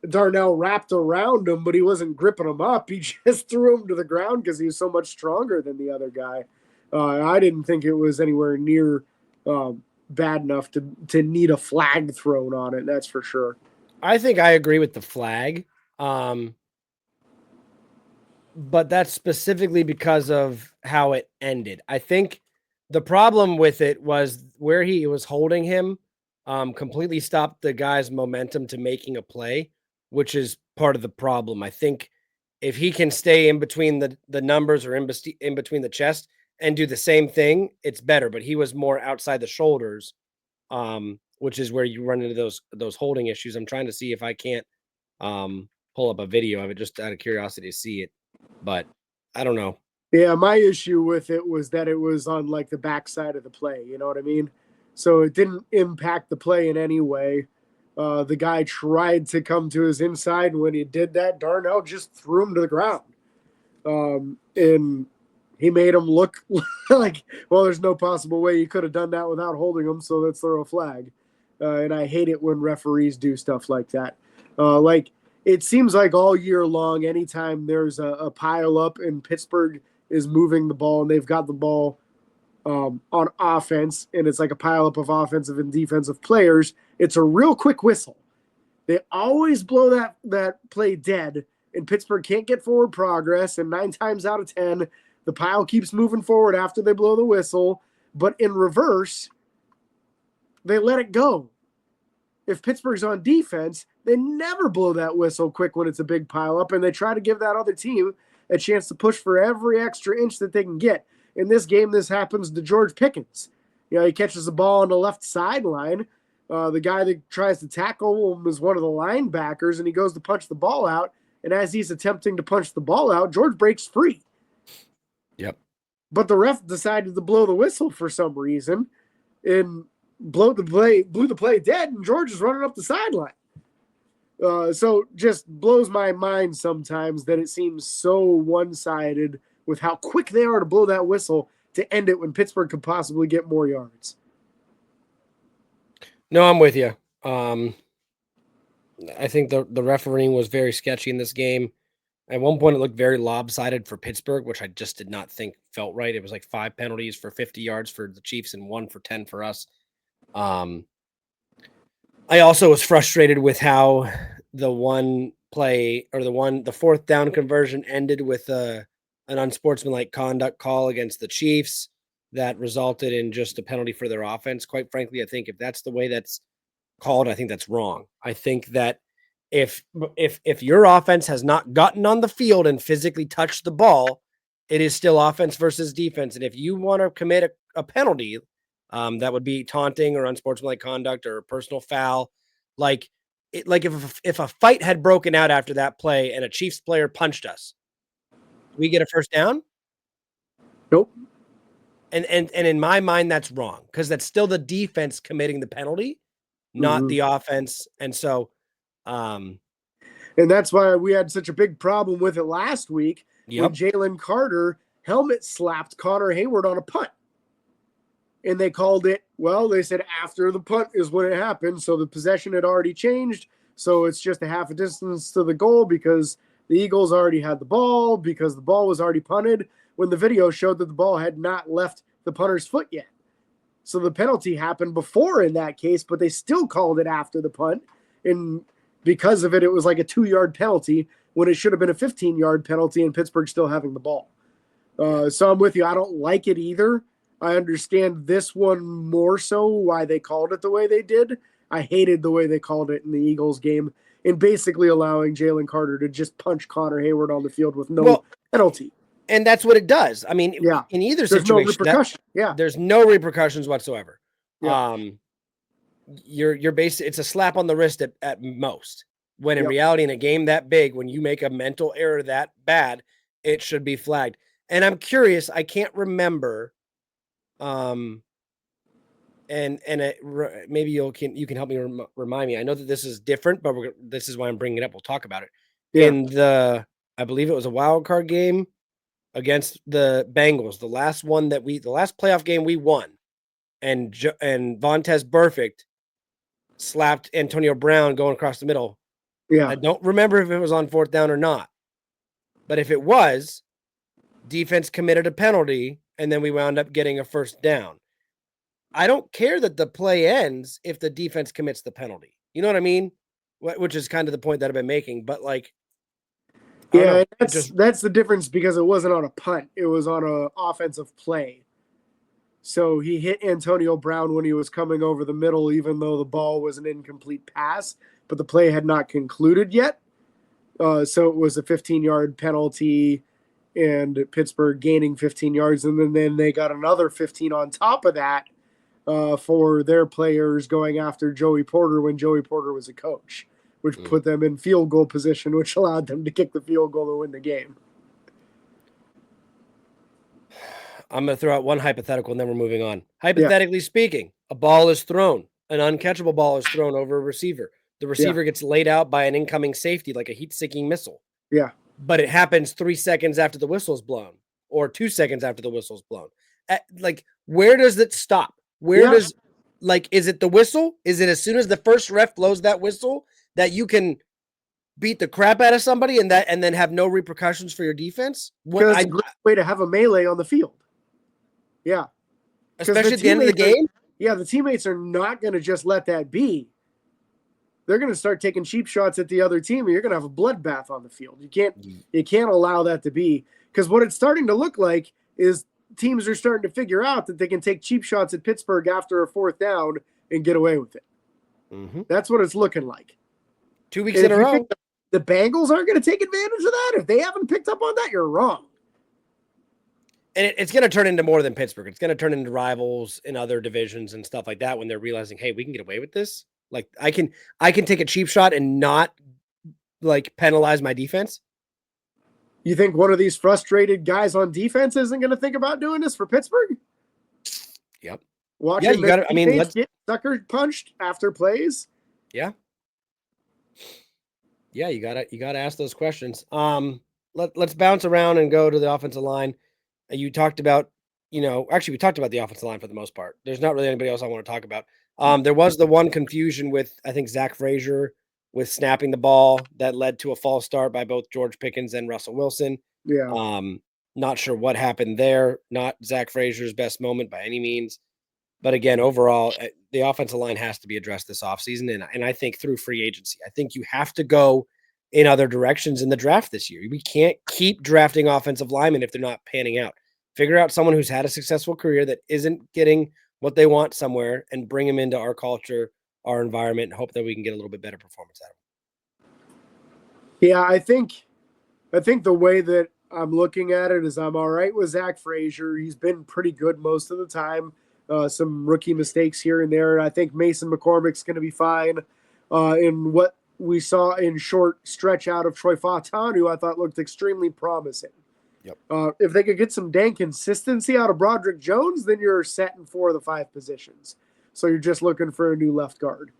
Darnell wrapped around him, but he wasn't gripping him up. He just threw him to the ground because he was so much stronger than the other guy. I didn't think it was anywhere near bad enough to need a flag thrown on it. That's for sure. I think I agree with the flag. But that's specifically because of how it ended. I think The problem with it was where he was holding him completely stopped the guy's momentum to making a play, which is part of the problem. I think if he can stay in between the numbers or in between the chest and do the same thing, it's better. But he was more outside the shoulders, which is where you run into those holding issues. I'm trying to see if I can't pull up a video of it just out of curiosity to see it, but I don't know. Yeah, my issue with it was that it was on like the backside of the play. You know what I mean? So it didn't impact the play in any way. The guy tried to come to his inside, and when he did that, Darnell just threw him to the ground. And he made him look like, well, there's no possible way you could have done that without holding him, so let's throw a flag. And I hate it when referees do stuff like that. Like, it seems like all year long, anytime there's a pile up and Pittsburgh is moving the ball and they've got the ball on offense, and it's like a pile up of offensive and defensive players, it's a real quick whistle. They always blow that play dead, and Pittsburgh can't get forward progress, and 9 times out of 10, the pile keeps moving forward after they blow the whistle, but in reverse, they let it go. If Pittsburgh's on defense, they never blow that whistle quick when it's a big pile up, and they try to give that other team a chance to push for every extra inch that they can get. In this game, this happens to George Pickens. You know, he catches the ball on the left sideline. The guy that tries to tackle him is one of the linebackers, and he goes to punch the ball out. And as he's attempting to punch the ball out, George breaks free. Yep. But the ref decided to blow the whistle for some reason and blew the play dead, and George is running up the sideline. So just blows my mind sometimes that it seems so one-sided with how quick they are to blow that whistle to end it when Pittsburgh could possibly get more yards. No, I'm with you. I think the refereeing was very sketchy in this game. At one point, it looked very lopsided for Pittsburgh, which I just did not think felt right. It was like 5 penalties for 50 yards for the Chiefs and 1 for 10 for us. I also was frustrated with how the one play or the fourth down conversion ended with an unsportsmanlike conduct call against the Chiefs that resulted in just a penalty for their offense. Quite frankly, I think if that's the way that's called, I think that's wrong. I think that if your offense has not gotten on the field and physically touched the ball, it is still offense versus defense. And if you want to commit a penalty, that would be taunting or unsportsmanlike conduct or a personal foul, like if a fight had broken out after that play and a Chiefs player punched us, do we get a first down? Nope. And in my mind, that's wrong because that's still the defense committing the penalty, not the offense. And so, and that's why we had such a big problem with it last week when Jalen Carter helmet slapped Connor Hayward on a punt. And they called it, well, they said after the punt is when it happened. So the possession had already changed. So it's just a half a distance to the goal because the Eagles already had the ball because the ball was already punted when the video showed that the ball had not left the punter's foot yet. So the penalty happened before in that case, but they still called it after the punt. And because of it, it was like a 2-yard penalty when it should have been a 15-yard penalty and Pittsburgh still having the ball. So I'm with you. I don't like it either. I understand this one more so why they called it the way they did. I hated the way they called it in the Eagles game and basically allowing Jalen Carter to just punch Connor Hayward on the field with no penalty. And that's what it does. I mean, in either situation, there's no repercussions whatsoever. Yeah. You're basically, it's a slap on the wrist at most. When in reality, in a game that big, when you make a mental error that bad, it should be flagged. And I'm curious, I can't remember. Maybe you can help me remind me. I know that this is different, but this is why I'm bringing it up. We'll talk about it. Yeah. In I believe it was a wild card game against the Bengals, the last playoff game we won, and Vontaze Burfict slapped Antonio Brown going across the middle. Yeah, I don't remember if it was on 4th down or not, but if it was, defense committed a penalty, and then we wound up getting a first down. I don't care that the play ends if the defense commits the penalty. You know what I mean? Which is kind of the point that I've been making. But that's the difference because it wasn't on a punt; it was on an offensive play. So he hit Antonio Brown when he was coming over the middle, even though the ball was an incomplete pass, but the play had not concluded yet. So it was a 15-yard penalty and Pittsburgh gaining 15 yards. And then they got another 15 on top of that for their players going after Joey Porter when Joey Porter was a coach, which put them in field goal position, which allowed them to kick the field goal to win the game. I'm going to throw out one hypothetical and then we're moving on. Hypothetically speaking, a ball is thrown. An uncatchable ball is thrown over a receiver. The receiver gets laid out by an incoming safety like a heat-seeking missile. Yeah. But it happens 3 seconds after the whistle's blown or 2 seconds after the whistle's blown. Where does it stop? Is it the whistle? Is it as soon as the first ref blows that whistle that you can beat the crap out of somebody and then have no repercussions for your defense? Because it's a great way to have a melee on the field. Yeah. Especially at the end of the game? The teammates are not going to just let that be. They're going to start taking cheap shots at the other team, and you're going to have a bloodbath on the field. You can't allow that to be, because what it's starting to look like is teams are starting to figure out that they can take cheap shots at Pittsburgh after a 4th down and get away with it. Mm-hmm. That's what it's looking like. 2 weeks in a row. The Bengals aren't going to take advantage of that. If they haven't picked up on that, you're wrong. And it's going to turn into more than Pittsburgh. It's going to turn into rivals in other divisions and stuff like that when they're realizing, hey, we can get away with this. Like I can take a cheap shot and not penalize my defense. You think one of these frustrated guys on defense isn't going to think about doing this for Pittsburgh? Yep. Watching you got to. I mean, let's get sucker punched after plays. Yeah. Yeah, you gotta ask those questions. Let's bounce around and go to the offensive line. You talked about, actually we talked about the offensive line for the most part. There's not really anybody else I want to talk about. There was the one confusion with, I think, Zach Frazier with snapping the ball that led to a false start by both George Pickens and Russell Wilson. Yeah. Not sure what happened there. Not Zach Frazier's best moment by any means. But again, overall, the offensive line has to be addressed this offseason. And I think through free agency, I think you have to go in other directions in the draft this year. We can't keep drafting offensive linemen if they're not panning out. Figure out someone who's had a successful career that isn't getting what they want somewhere and bring them into our culture, our environment, and hope that we can get a little bit better performance out of them. Yeah, I think the way that I'm looking at it is I'm all right with Zach Frazier. He's been pretty good most of the time. Some rookie mistakes here and there. I think Mason McCormick's going to be fine. In what we saw in short stretch out of Troy Fautanu, who I thought looked extremely promising. Yep. If they could get some dang consistency out of Broderick Jones, then you're set in 4 of the 5 positions. So you're just looking for a new left guard.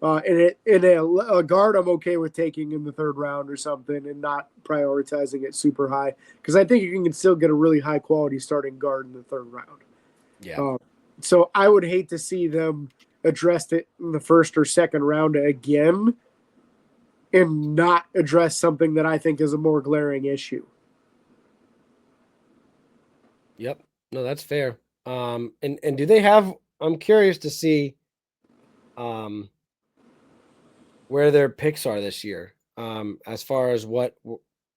And a guard I'm okay with taking in the 3rd round or something and not prioritizing it super high, because I think you can still get a really high quality starting guard in the 3rd round. Yeah. So I would hate to see them address it in the 1st or 2nd round again and not address something that I think is a more glaring issue. Yep. No, that's fair. And do they have, I'm curious to see where their picks are this year, as far as what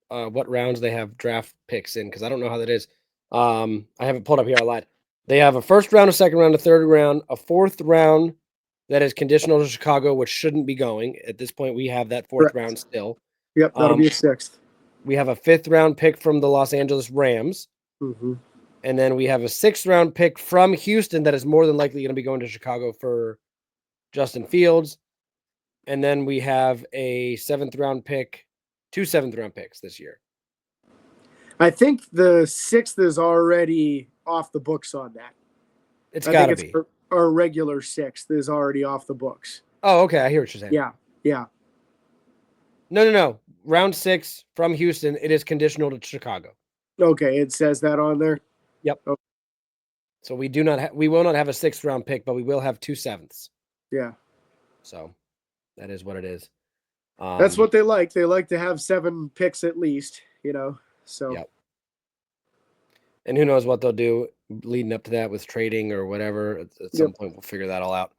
rounds they have draft picks in, because I don't know how that is. I haven't pulled up here. I lied. They have a 1st round, a 2nd round, a 3rd round, a 4th round that is conditional to Chicago, which shouldn't be going. At this point, we have that 4th round still. Yep, that'll be a 6th. We have a 5th round pick from the Los Angeles Rams. Mm-hmm. And then we have a 6th round pick from Houston that is more than likely going to be going to Chicago for Justin Fields. And then we have a 7th round pick, 2 7th round picks this year. I think the 6th is already off the books on that. It's got to be. Our regular 6th is already off the books. Oh, okay. I hear what you're saying. Yeah. No. Round 6 from Houston. It is conditional to Chicago. Okay, it says that on there. Yep. Okay. So we will not have a 6th round pick, but we will have 2 7ths. Yeah. So that is what it is. That's what they like. They like to have 7 picks at least, So. Yep. And who knows what they'll do leading up to that with trading or whatever. At some point, we'll figure that all out.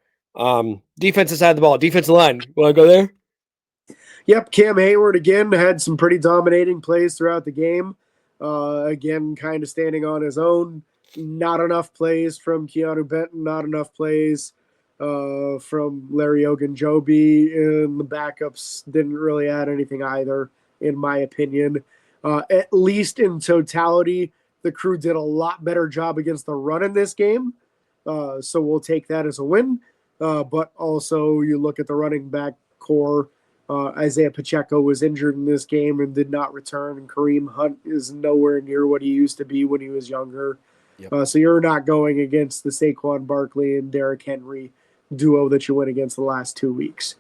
Defensive side of the ball, defensive line. Want to go there? Yep. Cam Hayward again had some pretty dominating plays throughout the game. Again, kind of standing on his own. not enough plays from Keanu Benton, not enough plays from Larry Ogunjobi, and the backups didn't really add anything either, in my opinion. At least in totality, the Crew did a lot better job against the run in this game. So we'll take that as a win. But also, you look at the running back core. Isaiah Pacheco was injured in this game and did not return. And Kareem Hunt is nowhere near what he used to be when he was younger. Yep. So you're not going against the Saquon Barkley and Derrick Henry duo that you went against the last 2 weeks.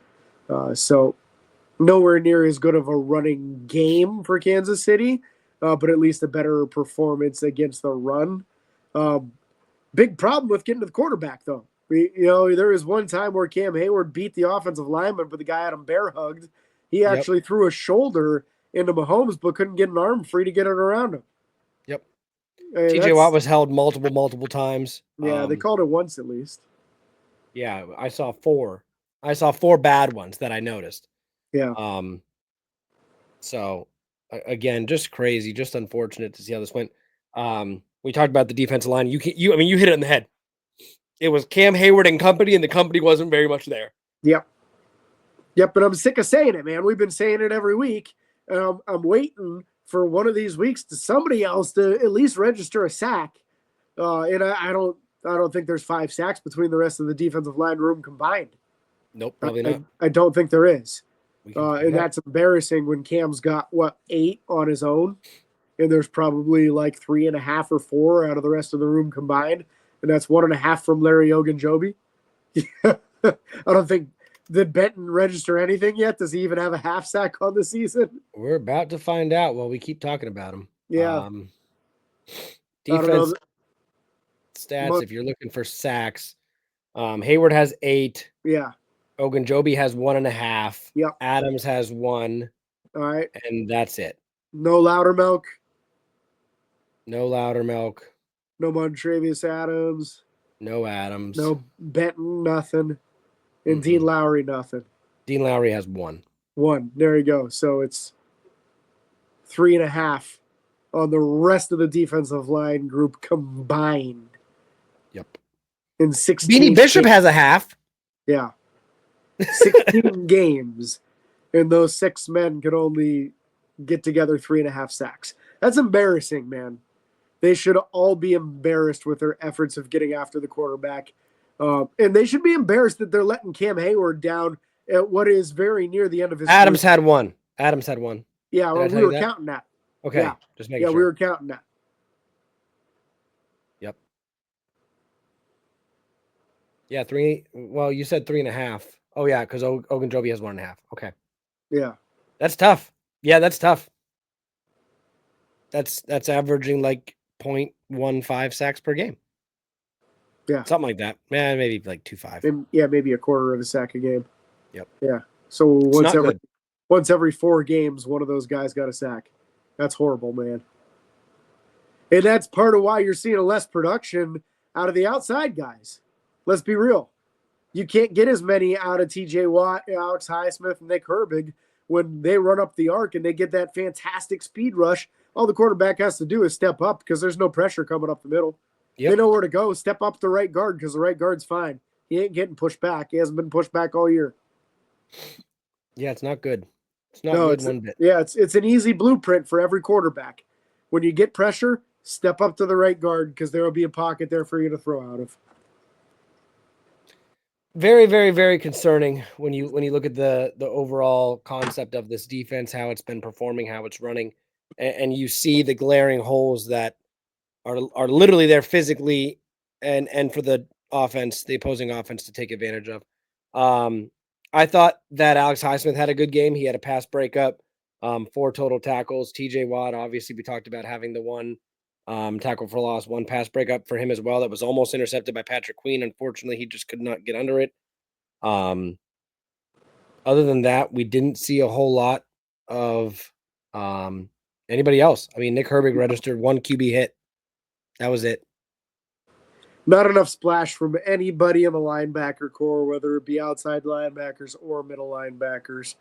So nowhere near as good of a running game for Kansas City, but at least a better performance against the run. Big problem with getting to the quarterback, though. There was one time where Cam Hayward beat the offensive lineman, but the guy had him bear hugged. He actually threw a shoulder into Mahomes, but couldn't get an arm free to get it around him. Yep. Hey, TJ Watt was held multiple times. Yeah, they called it once at least. Yeah, I saw 4. I saw 4 bad ones that I noticed. Yeah. So again, just crazy, just unfortunate to see how this went. We talked about the defensive line. You hit it on the head. It was Cam Hayward and company, and the company wasn't very much there. Yep, but I'm sick of saying it, man. We've been saying it every week. I'm waiting for one of these weeks to somebody else to at least register a sack. And I don't think there's 5 sacks between the rest of the defensive line room combined. Nope, probably not. I don't think there is. And that's embarrassing when Cam's got, 8 on his own, and there's probably like 3.5 or 4 out of the rest of the room combined, and that's 1.5 from Larry Ogunjobi. I don't think, did Benton register anything yet? Does he even have a half sack on the season? We're about to find out while we keep talking about him. Yeah. Defense stats, if you're looking for sacks, Hayward has 8. Yeah. Ogunjobi has 1.5. Yep. Adams has 1. All right. And that's it. No Loudermilk. No Loudermilk. No Montravius Adams. No Adams. No Benton, nothing. And Dean Lowry, nothing. Dean Lowry has 1. 1. There you go. So it's 3.5 on the rest of the defensive line group combined. Yep. In 16 Beanie Bishop has a half. Yeah. 16 games, and those 6 men could only get together 3.5 sacks. That's embarrassing, man. They should all be embarrassed with their efforts of getting after the quarterback. And they should be embarrassed that they're letting Cam Hayward down at what is very near the end of his Adams career. had 1. Adams had 1. Yeah, well, we were counting that. Okay, yeah. Just making sure. Yeah, we were counting that. Yep. Yeah, 3. Well, you said 3.5. Oh, yeah, because Ogunjobi has 1.5. Okay. Yeah. That's tough. Yeah, that's tough. That's averaging like 0.15 sacks per game. Yeah. Something like that. Man, maybe like 2.5. Yeah, maybe a quarter of a sack a game. Yep. Yeah. So once every 4 games, one of those guys got a sack. That's horrible, man. And that's part of why you're seeing a less production out of the outside guys. Let's be real. You can't get as many out of TJ Watt, Alex Highsmith, and Nick Herbig when they run up the arc and they get that fantastic speed rush. All the quarterback has to do is step up because there's no pressure coming up the middle. Yep. They know where to go. Step up the right guard because the right guard's fine. He ain't getting pushed back. He hasn't been pushed back all year. Yeah, it's not good. It's not good one bit. Yeah, it's an easy blueprint for every quarterback. When you get pressure, step up to the right guard because there will be a pocket there for you to throw out of. Very, very, very concerning when you look at the overall concept of this defense, how it's been performing, how it's running, and you see the glaring holes that are literally there physically and for the offense, the opposing offense to take advantage of. I thought that Alex Highsmith had a good game. He had a pass breakup, 4 total tackles. TJ Watt, obviously, we talked about having the 1 tackle for loss, 1 pass breakup for him as well. That was almost intercepted by Patrick Queen. Unfortunately, he just could not get under it. Other than that, we didn't see a whole lot of anybody else. I mean, Nick Herbig registered 1 QB hit. That was it. Not enough splash from anybody in the linebacker core, whether it be outside linebackers or middle linebackers.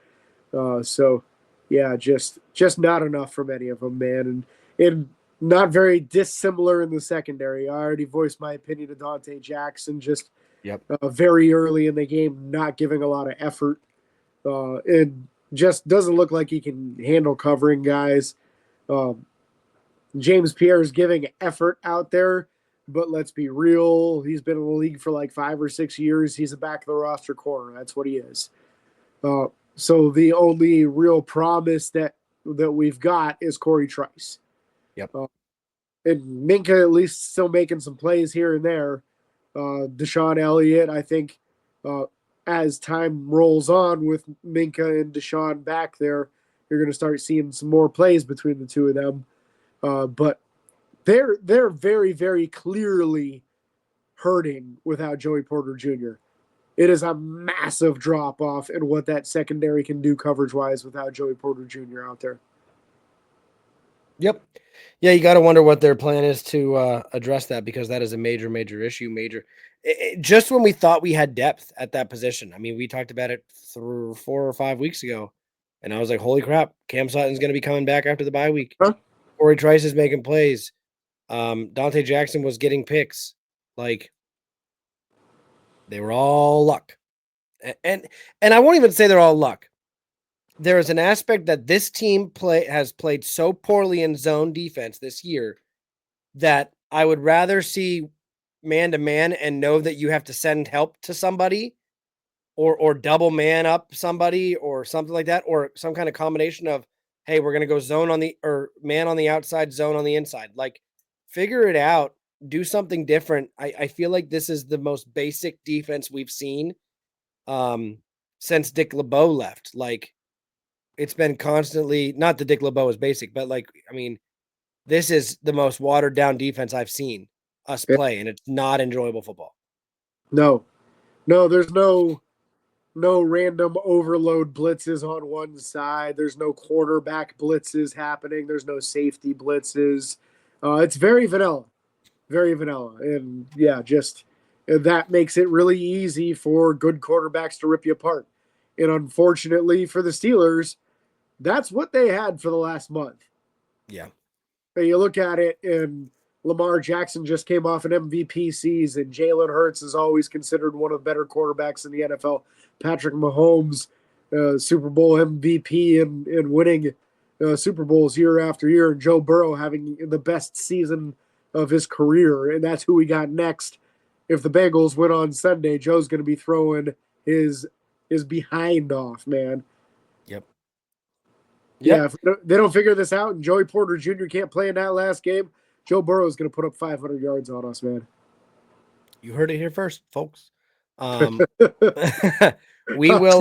So, yeah, just not enough from any of them, man. And not very dissimilar in the secondary. I already voiced my opinion of Dante Jackson, just Yep. very early in the game, not giving a lot of effort. It just doesn't look like he can handle covering guys. Um, James Pierre is giving effort out there, but let's be real. He's been in the league for like 5 or 6 years. He's a back of the roster corner. That's what he is. So the only real promise that we've got is Corey Trice. Yep. And Minka at least still making some plays here and there. Deshaun Elliott, I think, as time rolls on with Minka and Deshaun back there, you're going to start seeing some more plays between the two of them. But they're very, very clearly hurting without Joey Porter Jr. It is a massive drop off in what that secondary can do coverage wise without Joey Porter Jr. out there. Yep. Yeah, you got to wonder what their plan is to address that, because that is a major, major issue. Just when we thought we had depth at that position. I mean, we talked about it 4 or 5 weeks ago, and I was like, holy crap, Cam Sutton's going to be coming back after the bye week. Huh? Corey Trice is making plays. Dante Jackson was getting picks. Like, they were all luck. And I won't even say they're all luck. There is an aspect that this team has played so poorly in zone defense this year that I would rather see man-to-man and know that you have to send help to somebody, or double man up somebody or something like that, or some kind of combination of, hey, we're going to go zone on or man on the outside, zone on the inside. Like, figure it out. Do something different. I feel like this is the most basic defense we've seen since Dick LeBeau left. Like, it's been constantly, not that Dick LeBeau is basic, but like, I mean, this is the most watered down defense I've seen us play, and it's not enjoyable football. No, there's no random overload blitzes on one side. There's no quarterback blitzes happening. There's no safety blitzes. It's very vanilla. And yeah, just that makes it really easy for good quarterbacks to rip you apart. And unfortunately for the Steelers, that's what they had for the last month. Yeah. And you look at it, and Lamar Jackson just came off an MVP season. Jalen Hurts is always considered one of the better quarterbacks in the NFL. Patrick Mahomes, Super Bowl MVP and winning Super Bowls year after year. And Joe Burrow having the best season of his career. And that's who we got next. If the Bengals win on Sunday, Joe's going to be throwing his behind off, man. Yep. Yeah, if they don't figure this out and Joey Porter Jr. can't play in that last game, Joe Burrow is going to put up 500 yards on us, man. You heard it here first, folks. We will.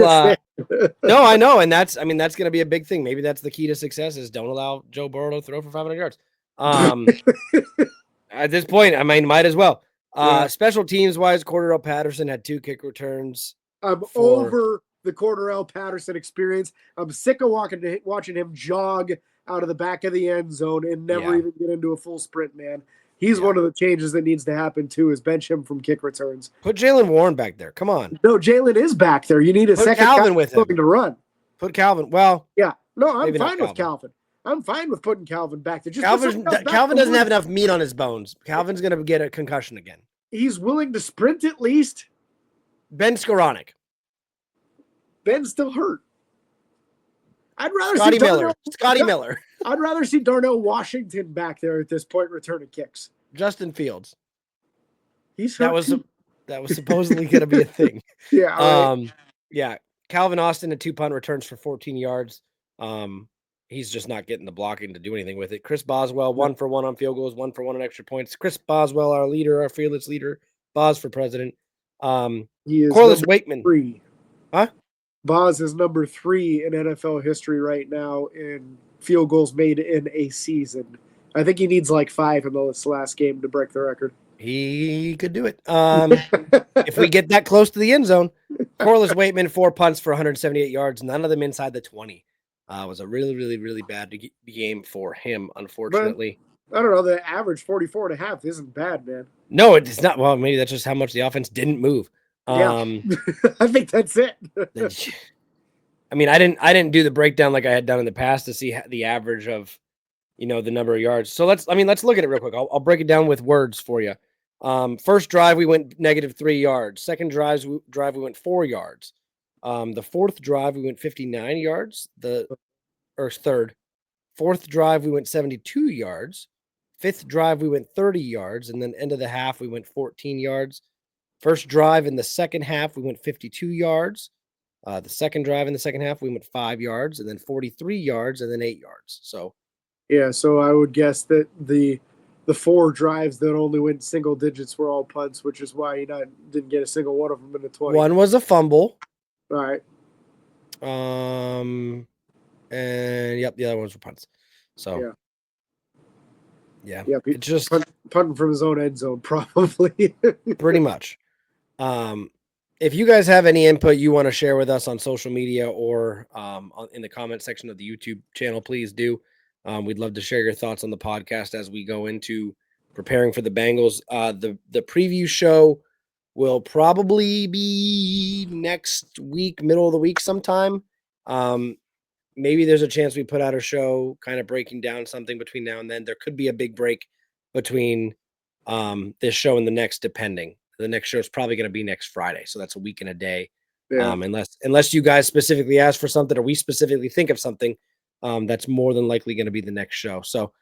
No, I know, and that's going to be a big thing. Maybe that's the key to success: is don't allow Joe Burrow to throw for 500 yards. At this point, I mean, might as well. Special teams wise, Cordarrelle Patterson had 2 kick returns. I'm over the Cordarrelle Patterson experience. I'm sick of watching him jog out of the back of the end zone and never even get into a full sprint, man. He's one of the changes that needs to happen, too, is bench him from kick returns. Put Jaylen Warren back there. Come on. No, Jalen is back there. You need a second Calvin with him to run. Put Calvin. Well, yeah. No, I'm fine with Calvin. I'm fine with putting Calvin back there. Calvin doesn't have enough meat on his bones. Calvin's going to get a concussion again. He's willing to sprint at least. Ben Skoranek. Ben's still hurt. I'd rather Scotty Miller. I'd rather see Darnell Washington back there at this point returning kicks. Justin Fields. He's hurt. That was supposedly going to be a thing. Yeah. Right. Yeah. Calvin Austin had 2 punt returns for 14 yards. He's just not getting the blocking to do anything with it. Chris Boswell, 1 for 1 on field goals, 1 for 1 on extra points. Chris Boswell, our leader, our fearless leader. Boz for president. He is Corliss Wakeman. 3. Huh? Boz is number 3 in NFL history right now in field goals made in a season. I think he needs like 5 in this last game to break the record. He could do it. If we get that close to the end zone. Corliss Wakeman, 4 punts for 178 yards, none of them inside the 20. It was a really, really, really bad game for him, unfortunately. But, I don't know. The average 44.5 isn't bad, man. No, it's not. Well, maybe that's just how much the offense didn't move. Yeah. I think that's it. I mean, I didn't do the breakdown like I had done in the past to see the average of the number of yards. So let's look at it real quick. I'll break it down with words for you. First drive, we went -3 yards. Second drive, we went 4 yards. The fourth drive, we went 59 yards. Third. Fourth drive, we went 72 yards. Fifth drive, we went 30 yards. And then end of the half, we went 14 yards. First drive in the second half, we went 52 yards. The second drive in the second half, we went 5 yards, and then 43 yards, and then 8 yards. So, yeah, so I would guess that the 4 drives that only went single digits were all punts, which is why he didn't get a single one of them in the 20. one was a fumble. All right. And yep, the other ones were punts. So, yeah, it's just punting from his own end zone, probably. pretty much. If you guys have any input you want to share with us on social media or in the comment section of the YouTube channel, please do. We'd love to share your thoughts on the podcast as we go into preparing for the Bengals. The preview show will probably be next week, middle of the week sometime. Maybe there's a chance we put out a show kind of breaking down something between now and then. There could be a big break between this show and the next, depending. The next show is probably going to be next Friday. So that's a week and a day. Yeah. Unless you guys specifically ask for something or we specifically think of something, that's more than likely going to be the next show. So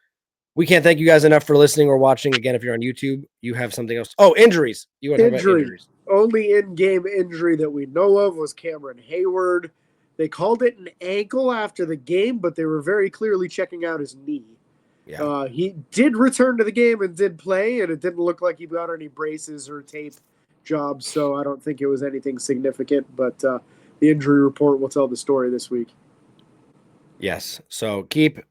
we can't thank you guys enough for listening or watching. Again, if you're on YouTube, you have something else. Oh, injuries. You want to talk about injuries? Only in-game injury that we know of was Cameron Hayward. They called it an ankle after the game, but they were very clearly checking out his knee. Yeah. He did return to the game and did play, and it didn't look like he got any braces or tape jobs, so I don't think it was anything significant, but the injury report will tell the story this week. Yes. So keep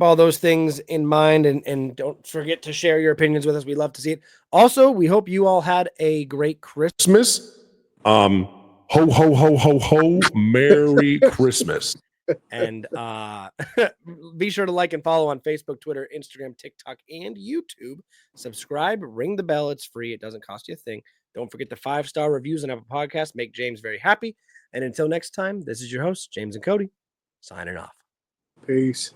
all those things in mind and don't forget to share your opinions with us. We love to see it. Also, we hope you all had a great Christmas. Ho, ho, ho, ho, ho. Merry Christmas. And be sure to like and follow on Facebook, Twitter, Instagram, TikTok, and YouTube. Subscribe, ring the bell. It's free. It doesn't cost you a thing. Don't forget the 5-star reviews on Apple Podcasts. Make James very happy. And until next time, this is your host, James and Cody, signing off. Peace.